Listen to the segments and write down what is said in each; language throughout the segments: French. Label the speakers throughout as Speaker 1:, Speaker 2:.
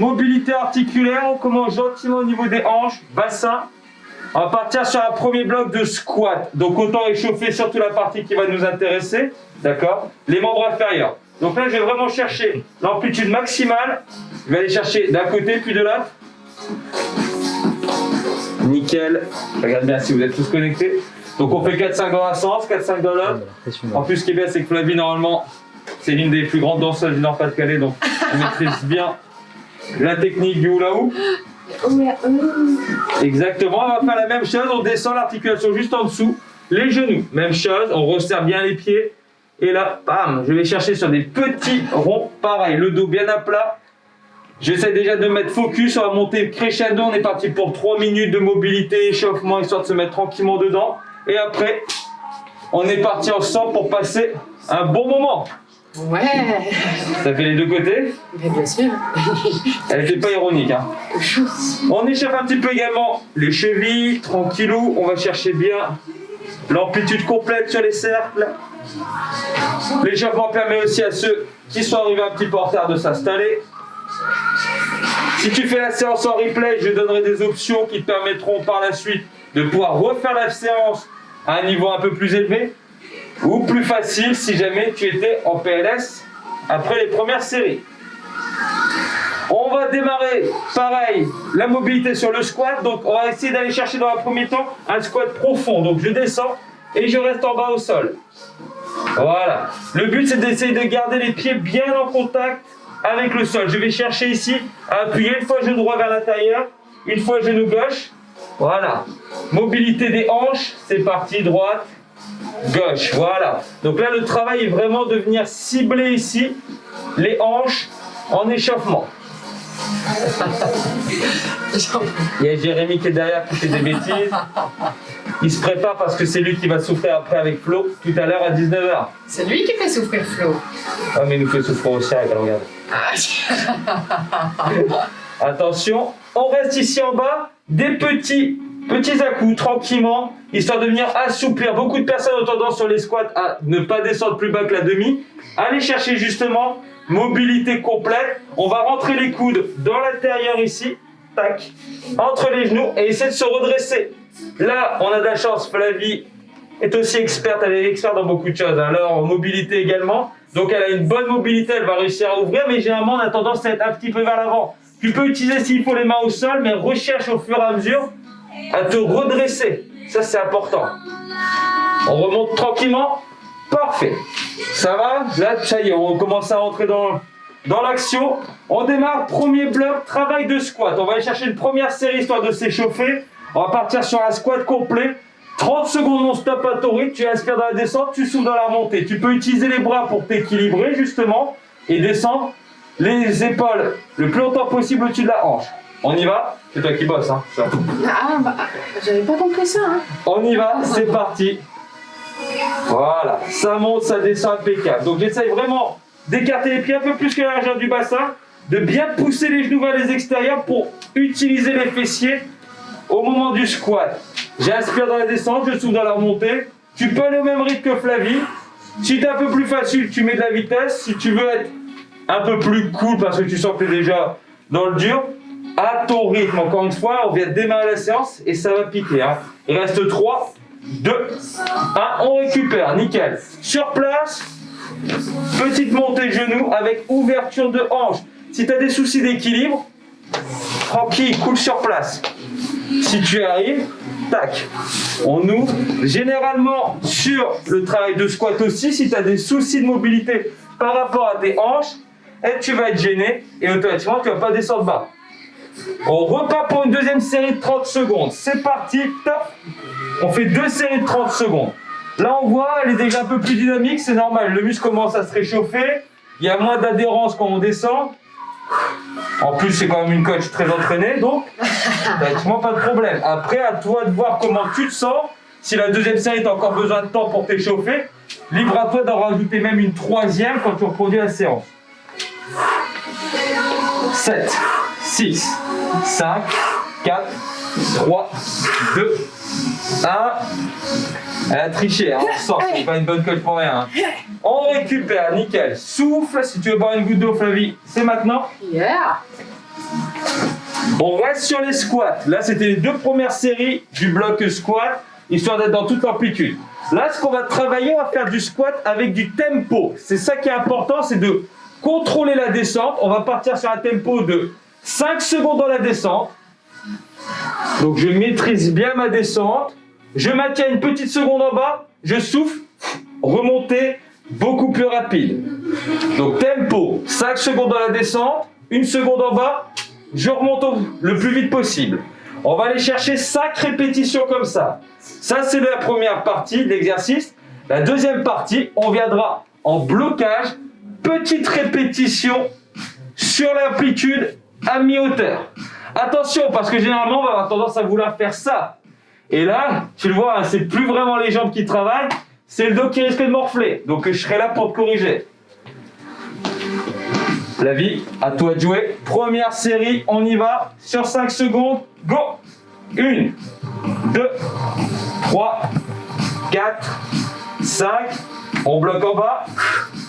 Speaker 1: Mobilité articulaire, on commence gentiment au niveau des hanches, bassin. On va partir sur un premier bloc de squat. Donc autant échauffer surtout la partie qui va nous intéresser. D'accord? Les membres inférieurs. Donc là, je vais vraiment chercher l'amplitude maximale. Je vais aller chercher d'un côté puis de l'autre. Nickel. Regarde bien si vous êtes tous connectés. Donc on fait 4-5 dans un sens, 4-5 dans l'autre. En plus, ce qui est bien, c'est que Flavie, normalement, c'est l'une des plus grandes danseuses du Nord-Pas-de-Calais. Donc on maîtrise bien la technique du hula hoop. Exactement, on va faire la même chose, on descend l'articulation juste en dessous, les genoux, même chose, on resserre bien les pieds, et là, bam, je vais chercher sur des petits ronds, pareil, le dos bien à plat, j'essaie déjà de mettre focus, on va monter crescendo, on est parti pour 3 minutes de mobilité, échauffement, histoire de se mettre tranquillement dedans, et après, on est parti ensemble pour passer un bon moment.
Speaker 2: Ouais.
Speaker 1: Ça fait les deux côtés?
Speaker 2: Mais bien sûr.
Speaker 1: Elle n'était pas ironique, hein. On échauffe un petit peu également les chevilles, tranquillou. On va chercher bien l'amplitude complète sur les cercles. L'échauffement permet aussi à ceux qui sont arrivés un petit peu en retard de s'installer. Si tu fais la séance en replay, je donnerai des options qui te permettront par la suite de pouvoir refaire la séance à un niveau un peu plus élevé. Ou plus facile si jamais tu étais en PLS après les premières séries. On va démarrer pareil la mobilité sur le squat. Donc on va essayer d'aller chercher dans un premier temps un squat profond. Donc je descends et je reste en bas au sol. Voilà. Le but c'est d'essayer de garder les pieds bien en contact avec le sol. Je vais chercher ici à appuyer une fois genou droit vers l'intérieur, une fois genou gauche. Voilà. Mobilité des hanches, c'est parti, droite. Gauche, voilà. Donc là, le travail est vraiment de venir cibler ici les hanches en échauffement. Il y a Jérémy qui est derrière qui fait des bêtises. Il se prépare parce que c'est lui qui va souffrir après avec Flo tout à l'heure à 19h.
Speaker 2: C'est lui qui fait souffrir Flo.
Speaker 1: Ah, mais il nous fait souffrir aussi avec, regarde. Attention, on reste ici en bas, des petits à-coups, tranquillement, histoire de venir assouplir. Beaucoup de personnes ont tendance sur les squats à ne pas descendre plus bas que la demi. Allez chercher justement mobilité complète. On va rentrer les coudes dans l'intérieur ici, tac, entre les genoux et essayer de se redresser. Là, on a de la chance, Flavie est aussi experte, elle est experte dans beaucoup de choses. Hein. Là, en mobilité également. Donc elle a une bonne mobilité, elle va réussir à ouvrir, mais généralement on a tendance à être un petit peu vers l'avant. Tu peux utiliser s'il faut les mains au sol, mais recherche au fur et à mesure à te redresser. Ça, c'est important. On remonte tranquillement. Parfait. Ça va? Là, ça y est, on commence à rentrer dans l'action. On démarre, premier bloc, travail de squat. On va aller chercher une première série histoire de s'échauffer. On va partir sur un squat complet. 30 secondes non-stop à ton rythme. Tu inspires dans la descente, tu souffles dans la montée. Tu peux utiliser les bras pour t'équilibrer, justement, et descendre les épaules le plus longtemps possible au-dessus de la hanche. On y va? C'est toi qui bosses, hein.
Speaker 2: Ah, bah, j'avais pas compris ça, hein.
Speaker 1: On y va, c'est parti. Voilà, ça monte, ça descend impeccable. Donc j'essaye vraiment d'écarter les pieds un peu plus que la largeur du bassin, de bien pousser les genoux vers les extérieurs pour utiliser les fessiers au moment du squat. J'inspire dans la descente, je souffle dans la montée. Tu peux aller au même rythme que Flavie. Si tu es un peu plus facile, tu mets de la vitesse. Si tu veux être un peu plus cool parce que tu sens que tu es déjà dans le dur, à ton rythme. Encore une fois, on vient de démarrer la séance et ça va piquer. Hein. Il reste 3, 2, 1. On récupère, nickel. Sur place, petite montée genou avec ouverture de hanche. Si tu as des soucis d'équilibre, tranquille, cool sur place. Si tu arrives, tac, on ouvre. Généralement, sur le travail de squat aussi, si tu as des soucis de mobilité par rapport à tes hanches, et tu vas être gêné et automatiquement, tu ne vas pas descendre bas. On repart pour une deuxième série de 30 secondes. C'est parti, top. On fait 2 séries de 30 secondes. Là, on voit, elle est déjà un peu plus dynamique, c'est normal. Le muscle commence à se réchauffer. Il y a moins d'adhérence quand on descend. En plus, c'est quand même une coach très entraînée, donc pratiquement pas de problème. Après, à toi de voir comment tu te sens. Si la deuxième série, tu as encore besoin de temps pour t'échauffer, libre à toi d'en rajouter même une troisième quand tu reproduis la séance. 7, 6, 5, 4, 3, 2, 1. Elle a triché, hein, on sent que c'est pas une bonne coach pour rien. Hein. On récupère, nickel. Souffle, si tu veux boire une goutte d'eau, Flavie, c'est maintenant.
Speaker 2: Yeah.
Speaker 1: On reste sur les squats. Là, c'était les 2 premières séries du bloc squat, histoire d'être dans toute l'amplitude. Là, ce qu'on va travailler, on va faire du squat avec du tempo. C'est ça qui est important, c'est de contrôler la descente. On va partir sur un tempo de 5 secondes dans la descente. Donc, je maîtrise bien ma descente. Je maintiens une petite seconde en bas. Je souffle. Remontée beaucoup plus rapide. Donc, tempo, 5 secondes dans la descente. 1 seconde en bas. Je remonte le plus vite possible. On va aller chercher 5 répétitions comme ça. Ça, c'est la première partie de l'exercice. La deuxième partie, on viendra en blocage, petite répétition sur l'amplitude à mi-hauteur. Attention, parce que généralement, on va avoir tendance à vouloir faire ça. Et là, tu le vois, hein, c'est plus vraiment les jambes qui travaillent, c'est le dos qui risque de morfler. Donc, je serai là pour te corriger. La vie, à toi de jouer. Première série, on y va. Sur 5 secondes, go! 1, 2, 3, 4, 5. On bloque en bas.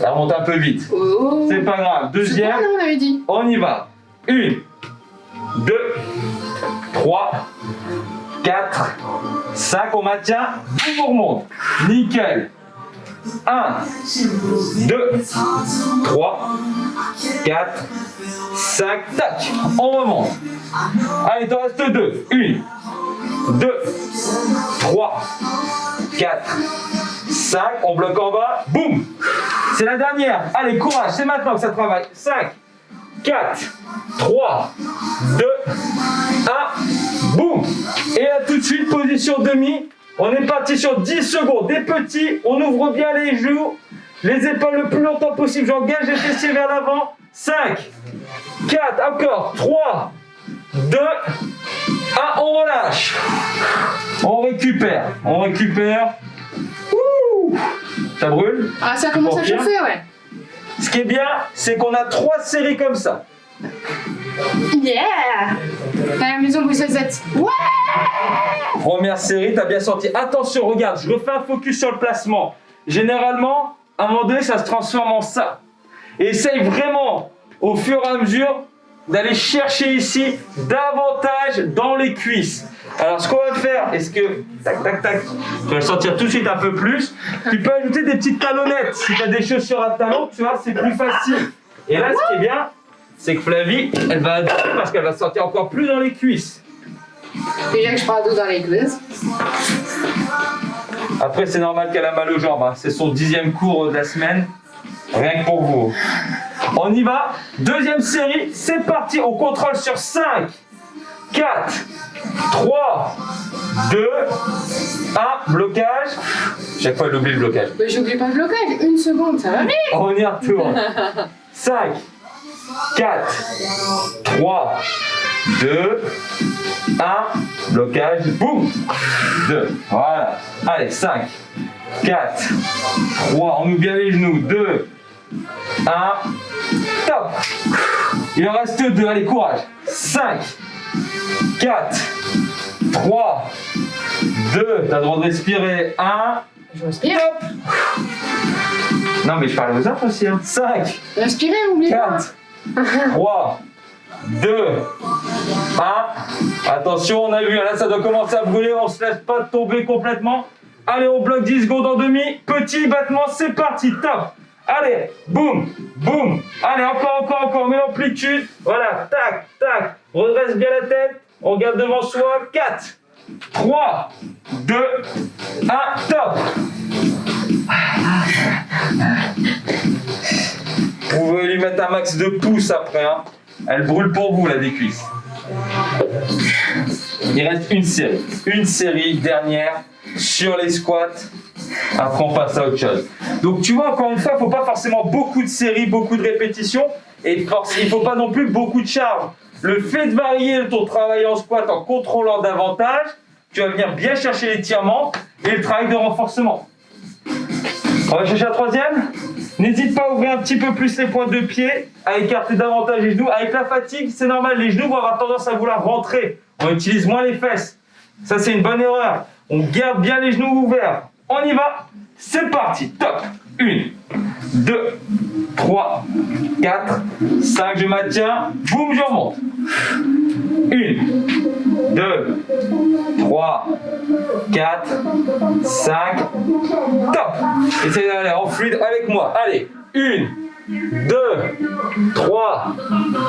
Speaker 1: Elle remonte un peu vite.
Speaker 2: Oh.
Speaker 1: C'est pas grave. Deuxième,
Speaker 2: C'est bon, on avait dit.
Speaker 1: on y va. 1, 2, 3, 4, 5. On maintient. On remonte. Nickel. 1, 2, 3, 4, 5, tac, on remonte. Allez, il t'en reste 2. 1, 2, 3, 4, 5, on bloque en bas, boum. C'est la dernière. Allez, courage, c'est maintenant que ça travaille. 5, 4, 3, 2, 1, boum. Et là, tout de suite, position demi. On est parti sur 10 secondes. Des petits, on ouvre bien les genoux, les épaules le plus longtemps possible. J'engage les fessiers vers l'avant. 5, 4, encore, 3, 2, 1, on relâche. On récupère. Ouh, ça brûle.
Speaker 2: Ah, ça commence à
Speaker 1: Bien.
Speaker 2: chauffer, ouais.
Speaker 1: Ce qui est bien, c'est qu'on a 3 séries comme ça.
Speaker 2: Yeah! À la maison Bruxelles. Ouais!
Speaker 1: Première série, t'as bien senti. Attention, regarde, je refais un focus sur le placement. Généralement, à un moment donné, ça se transforme en ça. Et essaye vraiment, au fur et à mesure, d'aller chercher ici davantage dans les cuisses. Alors, ce qu'on va faire, est-ce que... Tac, tac, tac. Tu vas le sentir tout de suite un peu plus. Tu peux ajouter des petites talonnettes. Si tu as des chaussures à talons, tu vois, c'est plus facile. Et là, ce qui est bien, c'est que Flavie, elle va adapter parce qu'elle va se sentir encore plus dans les cuisses.
Speaker 2: Déjà que je prends d'eau dans les cuisses.
Speaker 1: Après, c'est normal qu'elle a mal aux jambes. Hein. C'est son 10e cours de la semaine. Rien que pour vous. On y va. Deuxième série. C'est parti. On contrôle sur 5, 4, 3, 2, 1. Blocage. Chaque fois, elle oublie le blocage.
Speaker 2: Mais j'oublie pas le blocage. 1 seconde, ça va vite.
Speaker 1: On y retourne. 5, 4, 3, 2, 1. Blocage. Boum. 2. Voilà. Allez, 5, 4, 3. On ouvre bien les genoux. 2, 1. Top. Il en reste 2. Allez, courage. 5, 4, 3, 2. T'as le droit de respirer. 1.
Speaker 2: Je respire.
Speaker 1: Top. Non, mais je parle aux autres aussi. Hein. 5,
Speaker 2: Respirez, oubliez pas.
Speaker 1: 4, 3, 2, 1. Attention, on a vu, là ça doit commencer à brûler, on se laisse pas tomber complètement. Allez, on bloque 10 secondes en demi. Petit battement, c'est parti, top. Allez, boum, boum. Allez, encore, mais l'amplitude. Voilà, tac, tac. Redresse bien la tête. On regarde devant soi. 4, 3, 2, 1, top. Vous pouvez lui mettre un max de pouces après. Hein. Elle brûle pour vous, là, des cuisses. Il reste une série dernière sur les squats. Après, on passe à autre chose. Donc, tu vois, encore une fois, il ne faut pas forcément beaucoup de séries, beaucoup de répétitions. Et il ne faut pas non plus beaucoup de charge. Le fait de varier ton travail en squat en contrôlant davantage, tu vas venir bien chercher l'étirement et le travail de renforcement. On va chercher la troisième. N'hésite pas à ouvrir un petit peu plus les pointes de pied, à écarter davantage les genoux. Avec la fatigue, c'est normal, les genoux vont avoir tendance à vouloir rentrer. On utilise moins les fesses. Ça, c'est une bonne erreur. On garde bien les genoux ouverts. On y va. C'est parti. Top. 1, 2, 3, 4, 5. Je maintiens. Boum, je remonte. 1, 2, 3, 4, 5. Top. Essayez d'aller en fluide avec moi. Allez. 1, 2, 3,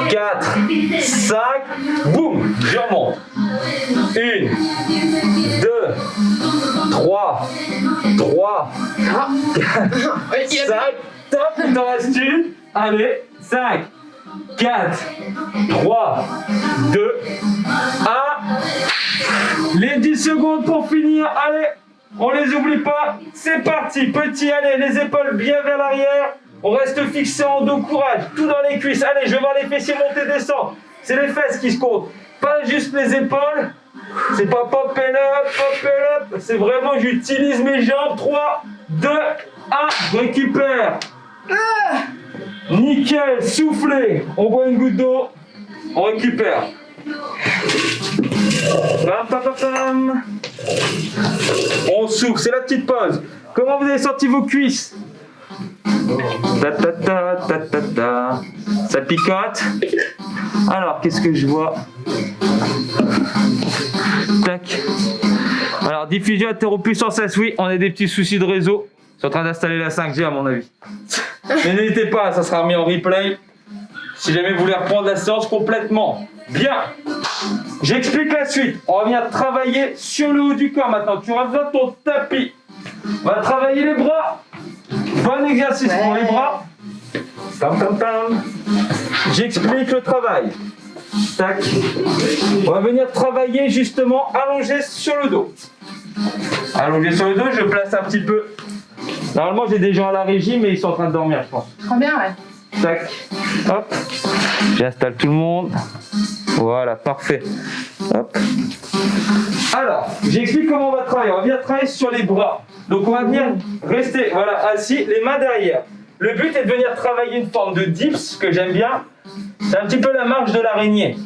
Speaker 1: 4, 5. Boum. Je remonte. 1, 2, 3, 4, 5. Top. Il t'en reste une. Allez. 5, 4, 3, 2, 1. Les 10 secondes pour finir. Allez, on les oublie pas. C'est parti. Petit, allez, les épaules bien vers l'arrière. On reste fixé en dos, courage. Tout dans les cuisses. Allez, je vais voir les fessiers monter, descendre. C'est les fesses qui se comptent. Pas juste les épaules. C'est pas pop and up. C'est vraiment, j'utilise mes jambes. 3, 2, 1. Récupère. Nickel, soufflez. On boit une goutte d'eau. On récupère. Pam, pam, pam, pam. On souffle, c'est la petite pause. Comment vous avez senti vos cuisses? Ta ta ta ta ta ta. Ça picote. Alors, qu'est-ce que je vois? Tac. Alors, diffusion interrompue sans cesse. Oui, on a des petits soucis de réseau. Je suis en train d'installer la 5G à mon avis. Mais n'hésitez pas, ça sera mis en replay. Si jamais vous voulez reprendre la séance complètement. Bien. J'explique la suite. On va venir travailler sur le haut du corps maintenant. Tu auras besoin de ton tapis. On va travailler les bras. Bon exercice pour les bras. Tam, tam, tam. J'explique le travail. Tac. On va venir travailler justement allongé sur le dos. Allongé sur le dos, je place un petit peu. Normalement, j'ai des gens à la régie, mais ils sont en train de dormir, je pense.
Speaker 2: Trop bien, ouais.
Speaker 1: Tac. Hop. J'installe tout le monde. Voilà, parfait. Hop. Alors, j'explique comment on va travailler. On va venir travailler sur les bras. Donc, on va venir rester voilà, assis, les mains derrière. Le but est de venir travailler une forme de dips que j'aime bien. C'est un petit peu la marche de l'araignée.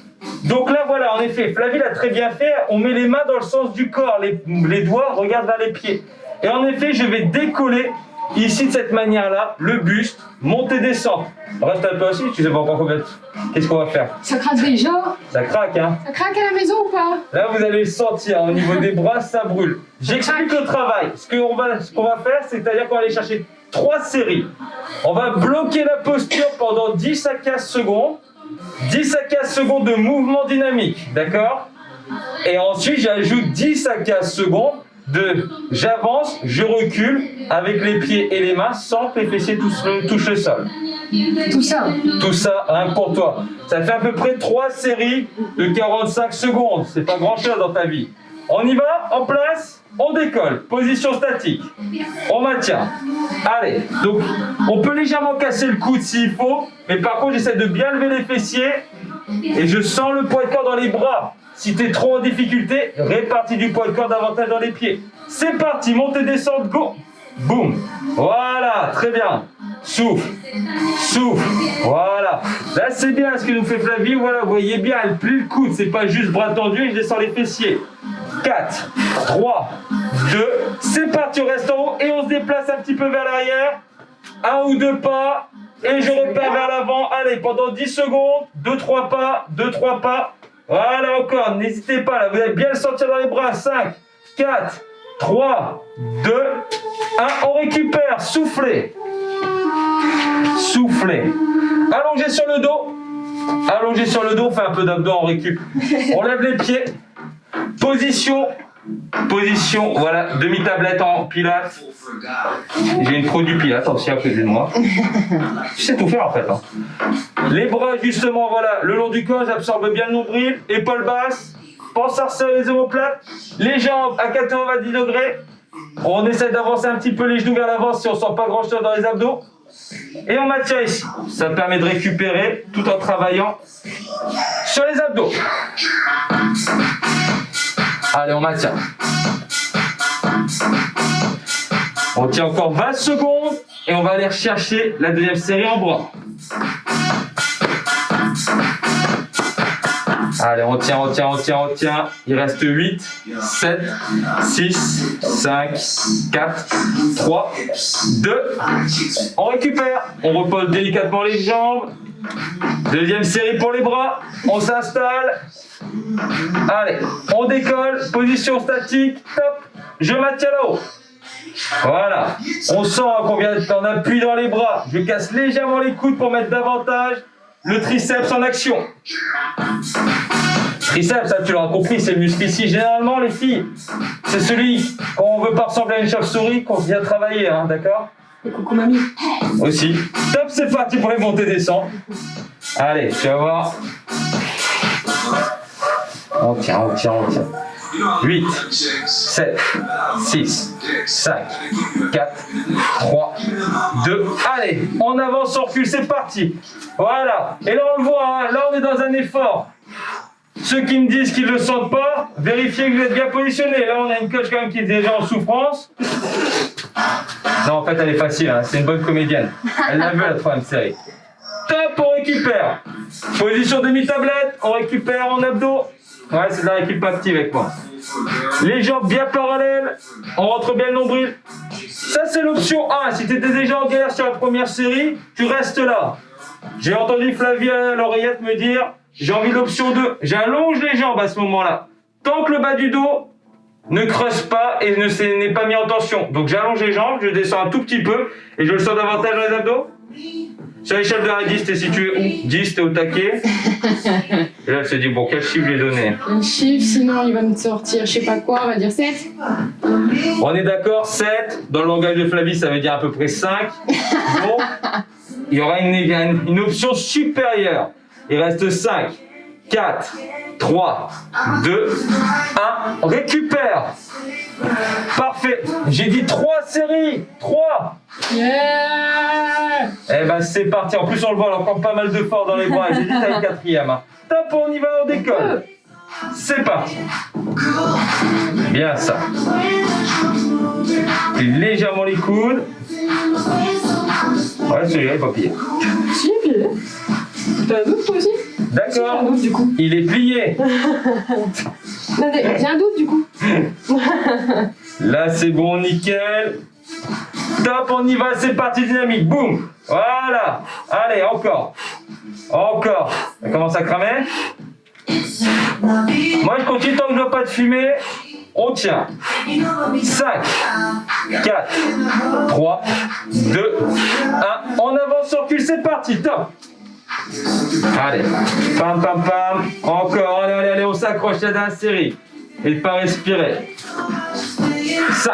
Speaker 1: Donc là, voilà, en effet, Flavie l'a très bien fait. On met les mains dans le sens du corps. Les doigts regardent vers les pieds. Et en effet, je vais décoller ici de cette manière-là, le buste, monter, descendre. Reste un peu assis, tu sais pas encore combien. Qu'est-ce qu'on va faire?
Speaker 2: Ça craque déjà?
Speaker 1: Ça craque, hein?
Speaker 2: Ça craque à la maison ou pas?
Speaker 1: Là, vous allez le sentir, au niveau des bras, ça brûle. J'explique le travail. Ce qu'on va faire, c'est-à-dire qu'on va aller chercher 3 séries. On va bloquer la posture pendant 10 à 15 secondes. 10 à 15 secondes de mouvement dynamique, d'accord? Et ensuite, j'ajoute 10 à 15 secondes de j'avance, je recule avec les pieds et les mains sans que les fessiers touchent le sol.
Speaker 2: Tout ça.
Speaker 1: Tout ça, rien que pour toi. Ça fait à peu près 3 séries de 45 secondes. C'est pas grand chose dans ta vie. On y va, en place, on décolle. Position statique. On maintient. Allez, donc on peut légèrement casser le coude s'il faut, mais par contre j'essaie de bien lever les fessiers et je sens le poids de corps dans les bras. Si tu es trop en difficulté, répartis du poids de corps davantage dans les pieds. C'est parti, montée, descente, go. Boum. Voilà, très bien. Souffle, souffle, voilà. Là c'est bien ce que nous fait Flavie, voilà, vous voyez bien, elle plie le coude, c'est pas juste bras tendu et je descends les fessiers. 4, 3, 2, c'est parti, on reste en haut et on se déplace un petit peu vers l'arrière. 1 ou 2 pas et je repars vers l'avant. Allez, pendant 10 secondes, 2-3 pas, 2-3 pas. Voilà encore, n'hésitez pas, là, vous allez bien le sentir dans les bras. 5, 4, 3, 2, 1, on récupère, soufflez. Soufflez. Allongez sur le dos. Allongez sur le dos, on fait un peu d'abdos, on récup. On lève les pieds. Position. Position, voilà, demi-tablette en pilates. J'ai une pro du pilates aussi à côté de moi. Je sais tout faire en fait. Hein. Les bras justement, voilà, le long du corps, j'absorbe bien le nombril. Épaules basses. Pense à resserrer les omoplates. Les jambes à 90 degrés. On essaie d'avancer un petit peu les genoux vers l'avant si on sent pas grand chose dans les abdos. Et on maintient ici. Ça permet de récupérer tout en travaillant sur les abdos. Allez, on maintient. On tient encore 20 secondes et on va aller rechercher la deuxième série en bras. Allez, on tient, on tient, on tient, on tient. Il reste 8, 7, 6, 5, 4, 3, 2. On récupère. On repose délicatement les jambes. Deuxième série pour les bras. On s'installe. Allez, on décolle. Position statique. Top. Je maintiens là-haut. Voilà. On sent qu'on appuie dans les bras. Je casse légèrement les coudes pour mettre davantage le triceps en action. Triceps, ça, tu l'auras compris, c'est le muscle ici. Généralement, les filles, c'est celui, quand on veut pas ressembler à une chauve-souris, qu'on vient travailler, hein, d'accord?
Speaker 2: Et coucou mamie.
Speaker 1: Aussi. Top, c'est parti pour les montées descentes. Allez, tu vas voir. On tient. 8, 7, 6, 5, 4, 3, 2. Allez, on avance, on recule, c'est parti. Voilà. Et là, on le voit, hein, là, on est dans un effort. Ceux qui me disent qu'ils ne le sentent pas, vérifiez que vous êtes bien positionné. Là, on a une coach quand même qui est déjà en souffrance. Non, en fait, elle est facile, hein. C'est une bonne comédienne. Elle l'a vu la troisième série. Top, on récupère. Position demi-tablette, on récupère en abdos. Ouais, c'est de la récup active avec moi. Les jambes bien parallèles, on rentre bien le nombril. Ça, c'est l'option 1. Si tu étais déjà en galère sur la première série, tu restes là. J'ai entendu Flavia à l'oreillette me dire j'ai envie de l'option 2. J'allonge les jambes à ce moment-là. Tant que le bas du dos ne creuse pas et n'est pas mis en tension. Donc j'allonge les jambes, je descends un tout petit peu et je le sens davantage dans les abdos. Sur l'échelle de la 10, t'es situé où? 10, t'es au taquet. Et là, elle se dit bon, quel chiffre je vais donner?
Speaker 2: Un chiffre, sinon il va me sortir je sais pas quoi, on va dire 7.
Speaker 1: On est d'accord, 7. Dans le langage de Flavie, ça veut dire à peu près 5. Bon, il y aura une option supérieure. Il reste 5, 4, 3, 2, 1. Récupère. Parfait. J'ai dit 3 séries. 3.
Speaker 2: Yeah.
Speaker 1: Eh ben c'est parti. En plus, on le voit, on a encore pas mal de force dans les bras. J'ai dit t'as une 4e. Hein. Top, on y va, on décolle. C'est parti. Bien ça. Plie légèrement les coudes. Ouais, celui-là, il va plier.
Speaker 2: Si, puis t'as un doute toi aussi?
Speaker 1: D'accord.
Speaker 2: J'ai un doute du coup.
Speaker 1: Il est plié.
Speaker 2: Non, j'ai un doute du coup.
Speaker 1: Là, c'est bon, nickel. Top, on y va, c'est parti, dynamique. Boum. Voilà. Allez, encore. Encore. Ça commence à cramer. Moi, je continue tant que je ne vois pas de fumée. On tient. 5, 4, 3, 2, 1. On avance, on recule, c'est parti. Top. Allez. Pam, pam, pam. Encore. Allez, on s'accroche à la série. Et pas respirer. 5,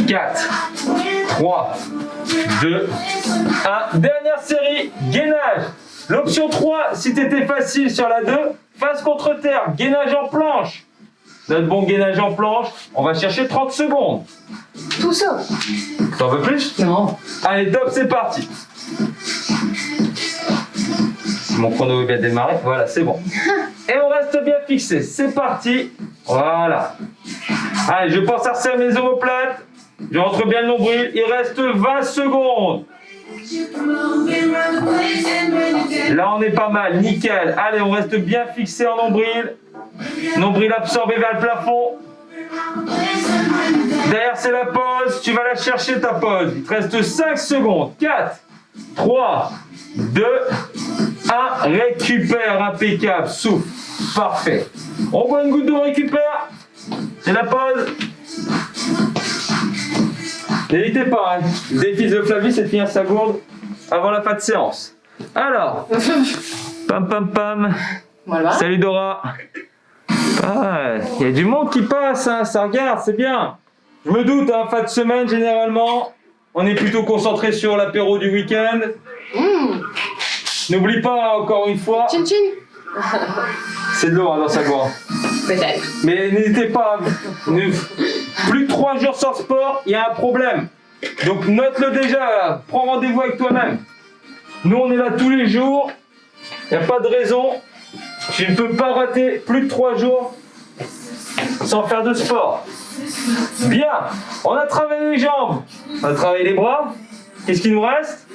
Speaker 1: 4, 3, 2, 1. Dernière série, gainage. L'option 3, si t'étais facile sur la 2, face contre terre, gainage en planche. Notre bon gainage en planche, on va chercher 30 secondes.
Speaker 2: Tout ça?
Speaker 1: T'en veux plus?
Speaker 2: Non.
Speaker 1: Allez, top, c'est parti. Mon chrono est bien démarré, voilà, c'est bon. Et on reste bien fixé, c'est parti. Voilà. Allez, je pense à resserrer mes omoplates. Je rentre bien le nombril, il reste 20 secondes. Là, on est pas mal, nickel. Allez, on reste bien fixé en nombril. Nombril absorbé vers le plafond. Derrière, c'est la pause. Tu vas la chercher, ta pause. Il te reste 5 secondes. 4, 3, 2, 1. Récupère, impeccable. Souffle. Parfait. On boit une goutte d'eau, on récupère. C'est la pause. N'hésitez pas, hein. Le défi de Flavie, c'est de finir sa gourde avant la fin de séance. Alors, pam pam pam.
Speaker 2: Voilà.
Speaker 1: Salut Dora. Ah, il y a du monde qui passe, hein, ça regarde, c'est bien. Je me doute, hein, fin de semaine, généralement, on est plutôt concentré sur l'apéro du week-end. N'oublie pas, encore une fois,
Speaker 2: Tchin tchin.
Speaker 1: c'est de l'eau, hein, dans sa gourde.
Speaker 2: Peut-être.
Speaker 1: Mais n'hésitez pas, plus de 3 jours sans sport, il y a un problème. Donc note-le déjà, là. Prends rendez-vous avec toi-même. Nous, on est là tous les jours, il n'y a pas de raison. Tu ne peux pas rater plus de 3 jours sans faire de sport. Bien, on a travaillé les jambes, on a travaillé les bras. Qu'est-ce qu'il nous reste?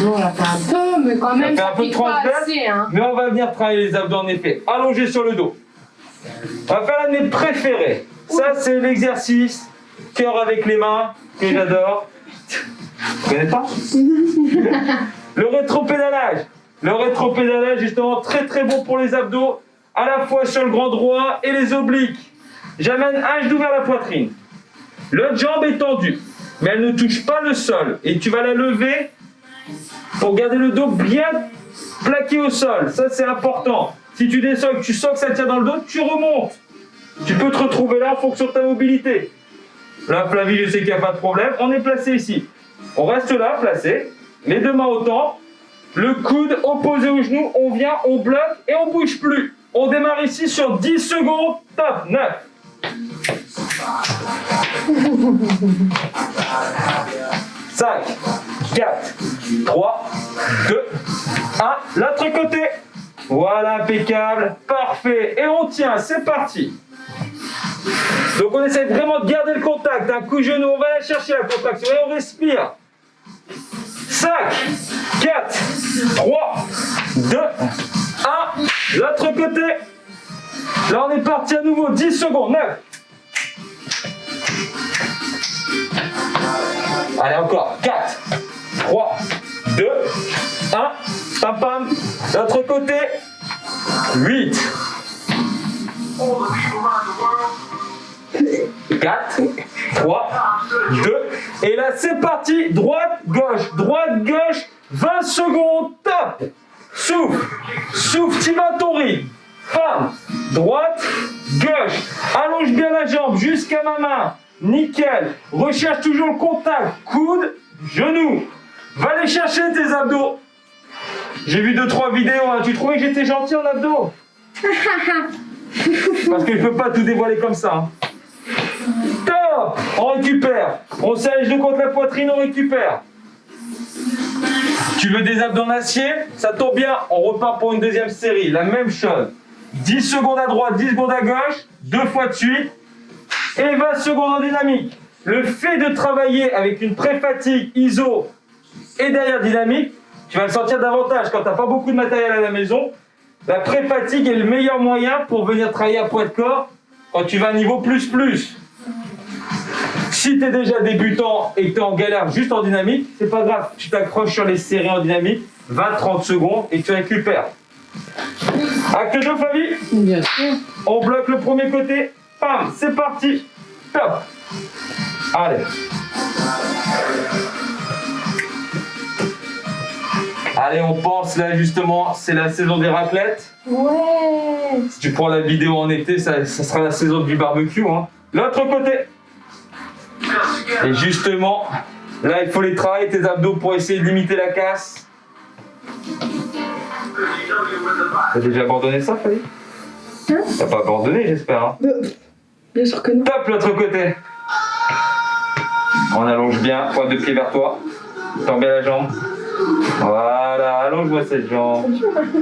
Speaker 2: On l'a fait un peu, mais quand même,
Speaker 1: fait un
Speaker 2: ça
Speaker 1: peu
Speaker 2: pique
Speaker 1: de
Speaker 2: pas
Speaker 1: transverse,
Speaker 2: assez, hein.
Speaker 1: mais on va venir travailler les abdos en effet. Allongé sur le dos. On va faire l'un de mes préférés. Ça, c'est l'exercice cœur avec les mains que j'adore. Tu connais pas? Le rétropédalage. Le rétropédalage, justement, très très bon pour les abdos, à la fois sur le grand droit et les obliques. J'amène un genou vers la poitrine. L'autre jambe est tendue, mais elle ne touche pas le sol. Et tu vas la lever pour garder le dos bien plaqué au sol. Ça, c'est important. Si tu descends et que tu sens que ça tient dans le dos, tu remontes. Tu peux te retrouver là en fonction de ta mobilité. Là, Flavie, je sais qu'il n'y a pas de problème. On est placé ici. On reste là, placé. Les deux mains au temps. Le coude opposé au genou. On vient, on bloque et on ne bouge plus. On démarre ici sur 10 secondes. Top, 9. 5, 4, 3, 2, 1. L'autre côté. Voilà, impeccable. Parfait. Et on tient. C'est parti. Donc on essaie vraiment de garder le contact. Un coup genou, on va aller chercher la contraction. Et on respire. 5, 4, 3, 2, 1. L'autre côté. Là on est parti à nouveau. 10 secondes. 9. Allez, encore. 4, 3, 2, 1. Pam pam. L'autre côté. 8. 4, 3, 2. Et là, c'est parti. Droite, gauche. 20 secondes. Top. Souffle. Souffle. Tu vas à ton rythme. Femme. Droite, gauche. Allonge bien la jambe jusqu'à ma main. Nickel. Recherche toujours le contact. Coude, genou. Va aller chercher tes abdos. J'ai vu 2-3 vidéos. Hein. Tu trouvais que j'étais gentil en abdos? Parce que je peux pas tout dévoiler comme ça. Hein. Top. On récupère. On serre les genoux contre la poitrine, on récupère. Tu veux des abdos en acier? Ça tombe bien, on repart pour une deuxième série. La même chose. 10 secondes à droite, 10 secondes à gauche, 2 fois de suite. Et 20 secondes en dynamique. Le fait de travailler avec une pré-fatigue iso et derrière dynamique, tu vas le sentir davantage quand tu n'as pas beaucoup de matériel à la maison. La pré-fatigue est le meilleur moyen pour venir travailler à poids de corps quand tu vas à niveau plus. Si tu es déjà débutant et que tu es en galère juste en dynamique, c'est pas grave. Tu t'accroches sur les séries en dynamique, 20-30 secondes et tu récupères. Acte 2, Flavie.
Speaker 2: Bien sûr.
Speaker 1: On bloque le premier côté. Bam, c'est parti. Top. Allez. Allez, on pense là justement, c'est la saison des raclettes.
Speaker 2: Ouais.
Speaker 1: Si tu prends la vidéo en été, ça sera la saison du barbecue. Hein. L'autre côté. Et justement, là, il faut les travailler, tes abdos, pour essayer de limiter la casse. T'as déjà abandonné ça, Fabie?
Speaker 2: Hein?
Speaker 1: T'as pas abandonné, j'espère. Hein?
Speaker 2: Bien sûr que non.
Speaker 1: Top, l'autre côté. On allonge bien, pointe de pied vers toi. Tends bien la jambe. Voilà, allonge-moi cette jambe.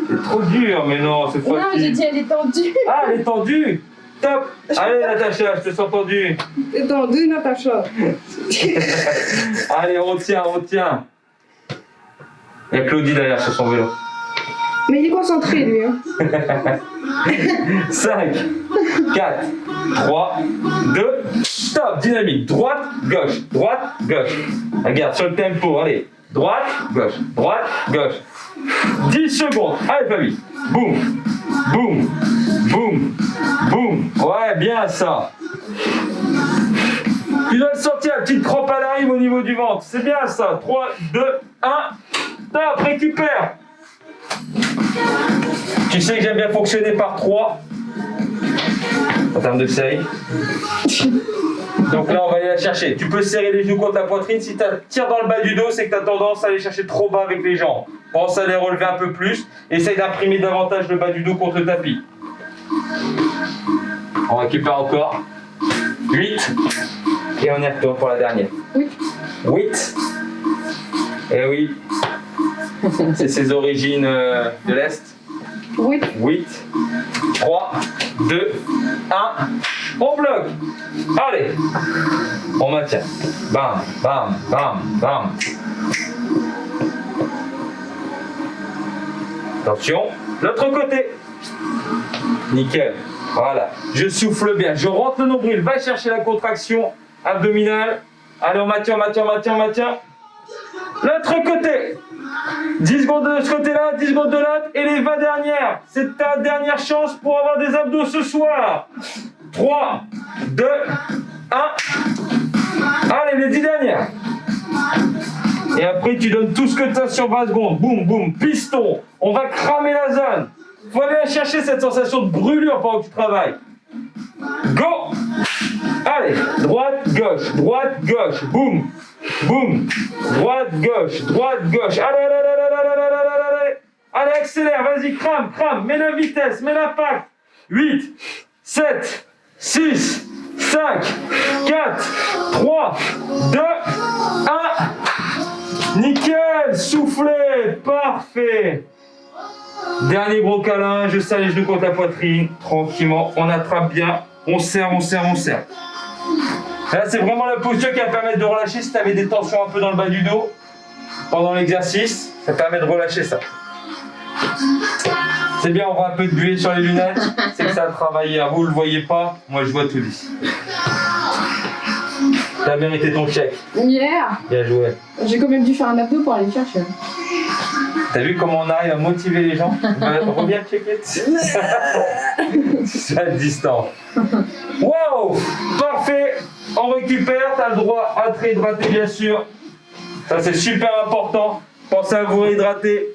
Speaker 1: C'est trop dur, mais non, c'est facile.
Speaker 2: Non, j'ai dit elle est tendue.
Speaker 1: Ah, elle est tendue. Top. Allez, Natacha, je te sens tendue.
Speaker 2: Elle est tendue, Natacha.
Speaker 1: Allez, on tient. Il y a Claudie derrière sur son vélo.
Speaker 2: Mais il est concentré, lui. Hein.
Speaker 1: 5, 4, 3, 2, stop, dynamique, droite, gauche. Regarde, sur le tempo, allez, droite, gauche. 10 secondes, allez Fabie, boum. Ouais, bien ça. Tu dois le sentir, la petite crampe à l'arrive au niveau du ventre, c'est bien ça. 3, 2, 1, stop, récupère. Tu sais que j'aime bien fonctionner par 3 en termes de série. Donc là, on va aller la chercher. Tu peux serrer les genoux contre la poitrine. Si tu tires dans le bas du dos, c'est que tu as tendance à aller chercher trop bas avec les jambes. Pense à les relever un peu plus. Essaye d'imprimer davantage le bas du dos contre le tapis. On récupère encore. 8. Et on y retourne pour la dernière. 8. Et oui. C'est ses origines de l'Est. 8, 3, 2, 1. On bloque. Allez. On maintient. Bam. Attention. L'autre côté. Nickel. Voilà. Je souffle bien. Je rentre le nombril. Va chercher la contraction abdominale. Allez, on maintient. L'autre côté. 10 secondes de ce côté-là, 10 secondes de l'autre, et les 20 dernières. C'est ta dernière chance pour avoir des abdos ce soir. 3, 2, 1. Allez, les 10 dernières. Et après, tu donnes tout ce que tu as sur 20 secondes. Boum, boum, piston. On va cramer la zone. Faut aller chercher cette sensation de brûlure pendant que tu travailles. Go! Allez, droite, gauche, boum, boum, droite, gauche, allez, allez, accélère, vas-y, crame, mets la vitesse, mets l'impact. 8, 7, 6, 5, 4, 3, 2, 1. Nickel, soufflez, parfait. Dernier gros câlin, je serre les genoux contre la poitrine, tranquillement, on attrape bien, on serre. Là, c'est vraiment la posture qui va permettre de relâcher si tu avais des tensions un peu dans le bas du dos pendant l'exercice, ça permet de relâcher ça. C'est bien, on voit un peu de buée sur les lunettes, c'est que ça a travaillé. Vous le voyez pas, moi je vois tout d'ici. T'as mérité ton chèque.
Speaker 2: Yeah.
Speaker 1: Bien joué.
Speaker 2: J'ai quand même dû faire un abdo pour aller le chercher.
Speaker 1: T'as vu comment on arrive à motiver les gens? Reviens checker. C'est à distance. Wow! Parfait! On récupère, t'as le droit à te réhydrater bien sûr. Ça c'est super important. Pensez à vous réhydrater.